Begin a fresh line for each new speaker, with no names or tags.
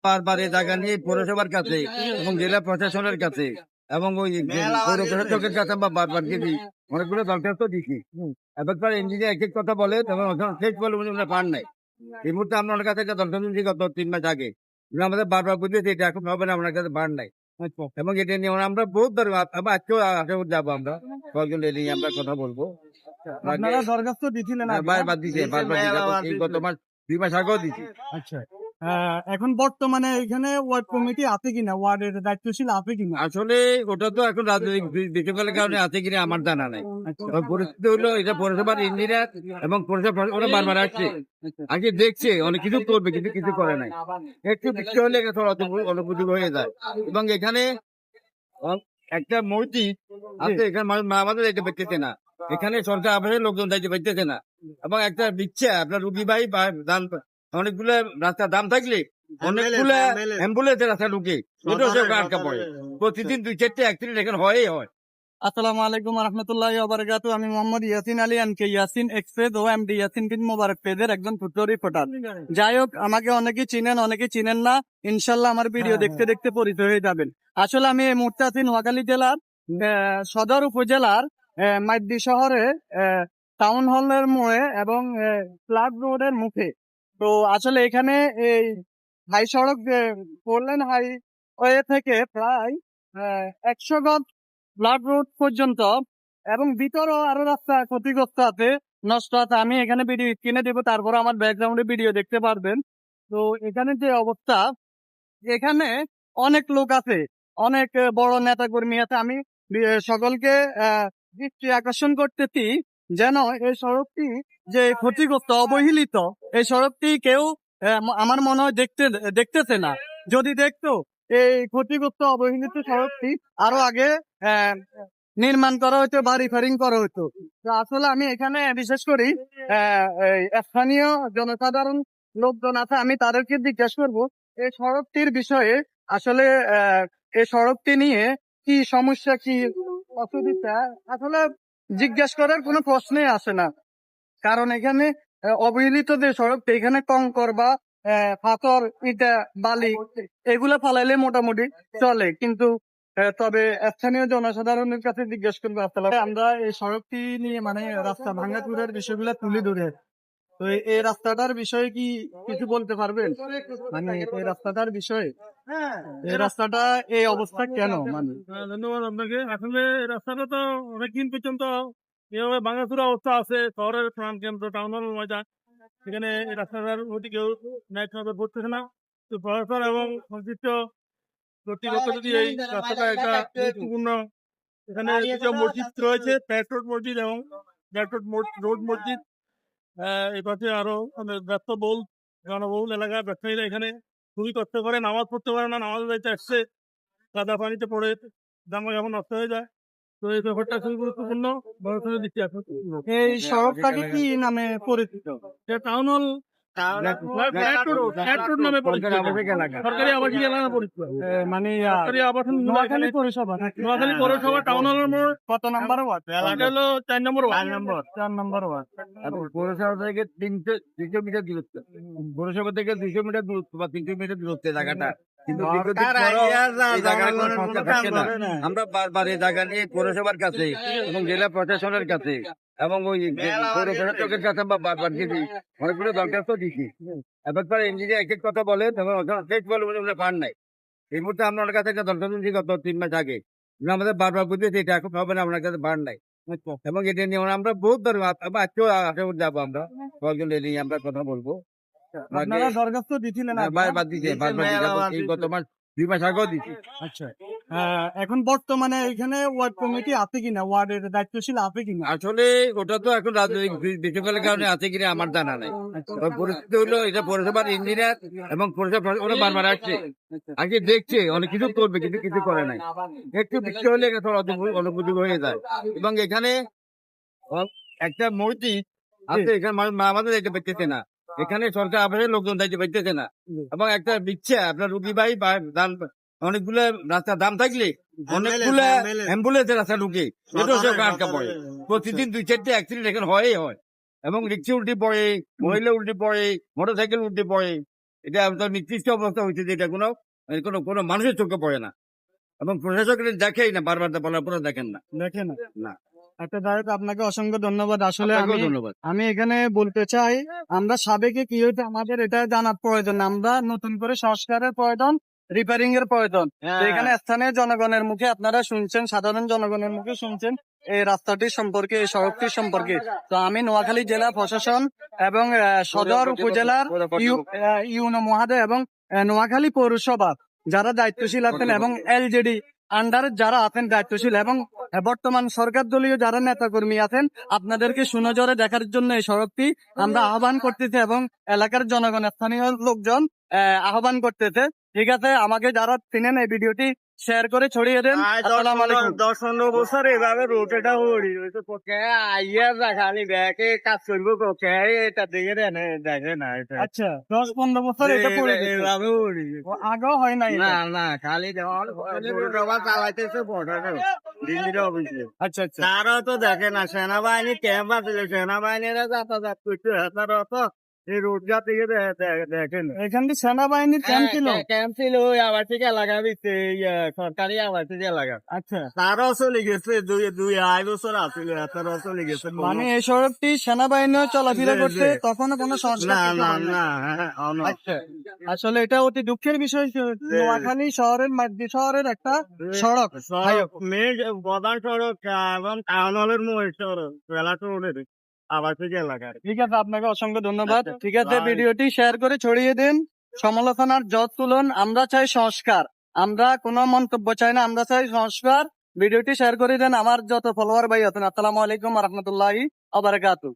বারবার এই জায়গা নিয়ে পৌরসভার কাছে এবং জেলা প্রশাসনের কাছে এবং ওই পৌর প্রশাসকের কাছে আমরা বারবার গেছি, অনেকগুলো দরখাস্ত দিচ্ছি। এবার ইঞ্জিনিয়ার এক এক কথা বলে, তখন শেষ বলে আমরা পান নাই। এই মুহূর্তে আমরা ওনার কাছে একটা দরখাস্ত দিচ্ছি গত 3 মাস আগে। উনি আমাদের বারবার বুঝিয়েছে এটা এখন হবে না, ওনার কাছে পান নাই। এবং এটা নিয়ে আমরা বহুত আজকেও আশা করি যাবো, আমরা কয়েকজন নিয়ে আমরা কথা বলবো।
আপনারা দরখাস্ত দিছিলেন আগে?
বারবার দিছে, বারবার দিছে, এই গত মাস 2 মাস আগেও দিছি।
আচ্ছা, এখন বর্তমানে এখানে ওয়ার্ড কমিটি আছে কিনা, ওয়ার্ডের দায়িত্বশীল আছে কিনা?
আসলে ওটা তো এখন রাজনৈতিক বিশৃঙ্খলার কারণে আছে কিনা আমার জানা নাই। তবে পরিস্থিতি হলো এটা পৌরসভার ইঞ্জিনিয়ার এবং পৌরসভা ওরা বারবার আসছে, আগে দেখছে অনেক কিছু করবে কিন্তু কিছু করে নাই। একটু বৃষ্টি হলে অনুপযোগী হয়ে যায়। এবং এখানে একটা মসজিদ আছে, এখানে আমাদের যাইতে পারতেছে না, এখানে সরকার আবাসের লোকজন যাইতে পারতেছে না। এবং একটা দিচ্ছে আপনার রুগী ভাই বা দান, অনেকগুলো রাস্তার দাম থাকলে অনেকগুলো অ্যাম্বুলেন্সের রাস্তা ঢুকে আটকা পড়ে, প্রতিদিন 2-4টা অ্যাক্সিডেন্ট এখানে হয়ই হয়।
আসসালামু আলাইকুম রহমতুল্লাহি ওয়া বারাকাতুহু। আমি মোহাম্মদ ইয়াসিন আলী এনকে ইয়াসিন এক্সপ্রেস ও এমডি ইয়াসিন বিন মোবারক পেজের একজন ফুড রিপোর্টার। যাই হোক, আমাকে অনেকে চিনেন, অনেকে চিনেন না। ইনশাল্লাহ আমার ভিডিও দেখতে দেখতে পরিচয় হয়ে যাবেন। আসলে আমি এই মুহূর্তে আছি নোয়াখালী জেলার সদর উপজেলার মাইদি শহরে টাউন হলের মোড়ে এবং ফ্লাড রোডের মুখে। তো আসলে এখানে এই হাই সড়ক 4 লেন হাইওয়ে থেকে প্রায় 100 গজ ব্লাড রোড পর্যন্ত এবং ভিতরও আরো রাস্তা ক্ষতিগ্রস্ত আছে, নষ্ট আছে। আমি এখানে ভিডিও স্ক্রিনে দেবো, তারপর আমার ব্যাকগ্রাউন্ডে ভিডিও দেখতে পারবেন। তো এখানে যে অবস্থা, এখানে অনেক লোক আছে, অনেক বড় নেতা কর্মী আছে। আমি সকলকে দৃষ্টি আকর্ষণ করতেছি যেন এই সড়কটি যে ক্ষতিগ্রস্ত, অবহেলিত, এই সড়কটি কেউ আমার মনে হয় দেখতেছে না। যদি দেখতো এই ক্ষতিগ্রস্ত অবহেলিত সড়কটি আরো আগে নির্মাণ করা হতো বা রিপেয়ারিং করা হতো। তো আসলে আমি এখানে বিশেষ করি স্থানীয় জনসাধারণ লোকজন আছে, আমি তাদেরকে জিজ্ঞাসা করবো এই সড়কটির বিষয়ে। আসলে এই সড়কটি নিয়ে কি সমস্যা, কি অসুবিধা, আসলে জিজ্ঞাসা করার কোনো প্রশ্নই আসে না। কারণ এখানে অবহেলিত যে সড়কটি, এখানে কংকর বা পাথর, ইটা, বালি এগুলো ফালাইলে মোটামুটি চলে, কিন্তু তবে স্থানীয় জনসাধারণের কাছে জিজ্ঞেস করবো। আমরা এই সড়কটি নিয়ে মানে রাস্তা ভাঙাচুরের বিষয়গুলো তুলে ধরে, তো এই রাস্তাটার বিষয়ে কি কিছু বলতে পারবেন? মানে এই রাস্তাটার বিষয়ে, এই রাস্তাটা এই অবস্থা কেন? মানে
ধন্যবাদ আপনাকে। আসলে এই রাস্তাটা তো অনেকদিন পর্যন্ত এভাবে ভাঙাচুরা অবস্থা আছে। শহরের প্রাণ কেন্দ্র টাউন হল ময়দান, সেখানে এই রাস্তাটার প্রতি কেউ ন্যায় নজর পড়তেছে না। তো প্রশাসন এবং সংশ্লিষ্ট কর্তৃপক্ষ যদি এই রাস্তাটা একটা গুরুত্বপূর্ণ, এখানে কিছু মসজিদ রয়েছে, প্যাট্রোড মসজিদ এবং প্যাট্রোড রোড মসজিদ, এই পাশে আরো ব্যস্তবহুল জনবহুল এলাকার ব্যবসায়ীরা এখানে খুবই কষ্ট করে, নামাজ পড়তে পারে না, নামাজ যাইতে আসছে, কাদা পানিতে পড়ে জামা কাপড় নষ্ট হয়ে যায়। তো এই ব্যাপারটা খুবই গুরুত্বপূর্ণ, বড় দিচ্ছি এখন।
এই সড়কটাকে কি নামে পরিচিত?
টাউন হল নামে পরিচিত, সরকারি আবাসিক এলাকা পরিচিত।
মানে
সরকারি আবাসন
নোয়াখালী পৌরসভা,
নোয়াখালী পৌরসভা টাউন হলের মোড়
কত নাম্বার ওয়ার্ড?
এটা হলো 4 নম্বর ওয়ার্ড।
4 নম্বর ওয়ার্ড।
পৌরসভা থেকে 200 মিটার দূরত্ব, পৌরসভা থেকে 200 মিটার দূরত্ব বা 300 মিটার দূরত্বে জায়গাটা, কিন্তু দীর্ঘদিন পরেও এই জায়গার কোনো সংস্কার থাকছে না। আমরা বারবার এই জায়গা নিয়ে পৌরসভার কাছে এবং জেলা প্রশাসনের কাছে এবং ওই পৌর প্রশাসকের কাছে আমরা বারবার গেছি, অনেকগুলো দরখাস্ত দিচ্ছি। এবার ইঞ্জিনিয়ার এক এক কথা বলে, তখন শেষ বলে আমরা পান নাই। এই মুহূর্তে আমরা ওনার কাছে একটা দরখাস্ত দিচ্ছি গত 3 মাস আগে। উনি আমাদের বারবার বুঝিয়েছে এটা এখন হবে না, ওনার কাছে পান নাই। এবং এটা নিয়ে আমরা বহুত আজকেও আশা করি যাবো, আমরা কয়েকজন নিয়ে আমরা কথা বলবো।
আপনারা দরখাস্ত দিছিলেন আগে?
বারবার দিছে, বারবার দিছে, এই গত মাস 2 মাস আগেও দিছি।
আচ্ছা, এখন বর্তমানে এখানে ওয়ার্ড কমিটি আছে কিনা, ওয়ার্ডের দায়িত্বশীল আছে কিনা?
আসলে ওটা তো এখন রাজনৈতিক বিশৃঙ্খলার কারণে আছে কিনা আমার জানা নাই। তবে পরিস্থিতি হলো এটা পৌরসভার ইঞ্জিনিয়ার এবং পৌরসভা ওরা বারবার আসছে, আগে দেখছে অনেক কিছু করবে কিন্তু কিছু করে নাই। একটু বৃষ্টি হলে অনুপযোগী হয়ে যায়। এবং এখানে একটা মসজিদ আছে, এখানে আমাদের যাইতে পারতেছে না, এখানে সরকার আবাসের লোকজন যাইতে পারতেছে না। এবং একটা দিচ্ছে আপনার রুগী ভাই বা দান, অনেকগুলো রাস্তার দাম থাকলে অনেকগুলো অ্যাম্বুলেন্সের রাস্তা ঢুকে আটকা পড়ে, প্রতিদিন 2-4টা অ্যাক্সিডেন্ট এখানে হয়ই হয়। এবং রিক্সা উল্টে পড়ে, মহিলা উল্টে পড়ে, মোটরসাইকেল উল্টে পড়ে, এটা তো নির্দিষ্ট অবস্থা হয়েছে যে এটা কোনো কোনো কোনো মানুষের চোখে পড়ে না এবং প্রশাসক এটা দেখেই না, বারবার বলার পরে দেখেন না।
দেখেন
না।
একটা যাই হোক, আপনাকে অসংখ্য ধন্যবাদ। আসলে
আপনাকেও
আমি
ধন্যবাদ।
আমি এখানে বলতে চাই, আমরা সাবেকে কি হইতো আমাদের এটা জানার প্রয়োজন, আমরা নতুন করে সংস্কারের প্রয়োজন, রিপেয়ারিং এর প্রয়োজন। তো এখানে স্থানীয় জনগণের মুখে আপনারা শুনছেন, সাধারণ জনগণের মুখে শুনছেন এই রাস্তাটির সম্পর্কে, এই সড়কটির সম্পর্কে। তো আমি নোয়াখালী জেলা প্রশাসন এবং সদর উপজেলার ইউনো মহাদয় এবং নোয়াখালী পৌরসভা যারা দায়িত্বশীল আছেন এবং এলজেডি আন্ডার যারা আছেন দায়িত্বশীল এবং বর্তমান সরকার দলীয় যারা নেতাকর্মী আছেন, আপনাদেরকে সুনজরে দেখার জন্য এই সড়কটি আমরা আহ্বান করতেছি এবং এলাকার জনগণ, স্থানীয় লোকজন আহ্বান করতেছে। ঠিক আছে, আমাকে যারা চিনেন এই ভিডিওটি শেয়ার করে ছড়িয়ে দেন। আসসালামু আলাইকুম।
10-15 বছর এভাবে রোড এটা হরি হয়েছে, পক্ষে আইয়া খালি ব্যাকে কাজ করবো, পক্ষে এটা দেখে দেন, দেখে না এটা
আচ্ছা, 10-15 বছর এটা পড়ে গেছে।
এভাবে হরি
আগেও হয় নাই এটা?
না না, খালি চালাইতেছে দিল্লির অফিসে।
আচ্ছা আচ্ছা,
তারাও তো দেখে না, সেনাবাহিনী ক্যাম্প আছে, সেনাবাহিনীরা যাতায়াত করছে, তারাও তো এই রোড যা থেকে দেখেন।
এখান থেকে সেনাবাহিনীর ক্যাম্প ছিল?
ক্যাম্প ছিল ওই আবাসিক এলাকা দিচ্ছে, সরকারি আবাসিক এলাকা।
আচ্ছা,
তারাও চলে গেছে, দুই আড়াই বছর আসছিল, তারাও চলে গেছে।
মানে এই সড়কটি সেনাবাহিনীও চলাফেরা
জি,
করছে,
জি।
তখনও কোনো সংস্কার
না
কিছু
না
হয় নাই।
না, না।
আচ্ছা, আসলে এটা অতি দুঃখের বিষয়। নোয়াখালী শহরের মাঝদি শহরের একটা সড়ক,
মেন প্রধান সড়ক এবং টাউন হলের মোড় সড়ক, বেলাটো রোডের আবাসিক এলাকা।
ঠিক আছে, আপনাকে অসংখ্য ধন্যবাদ।
আচ্ছা,
ঠিক আছে,
bye.
ভিডিওটি শেয়ার করে ছড়িয়ে দিন, সমালোচনার জট তুলুন। আমরা চাই সংস্কার, আমরা কোনো মন্তব্য চাই না, আমরা চাই সংস্কার। ভিডিওটি শেয়ার করে দেন আমার যত ফলোয়ার ভাই আছেন। আসসালামু আলাইকুম ওয়া রাহমাতুল্লাহি ওয়া বারাকাতুহু।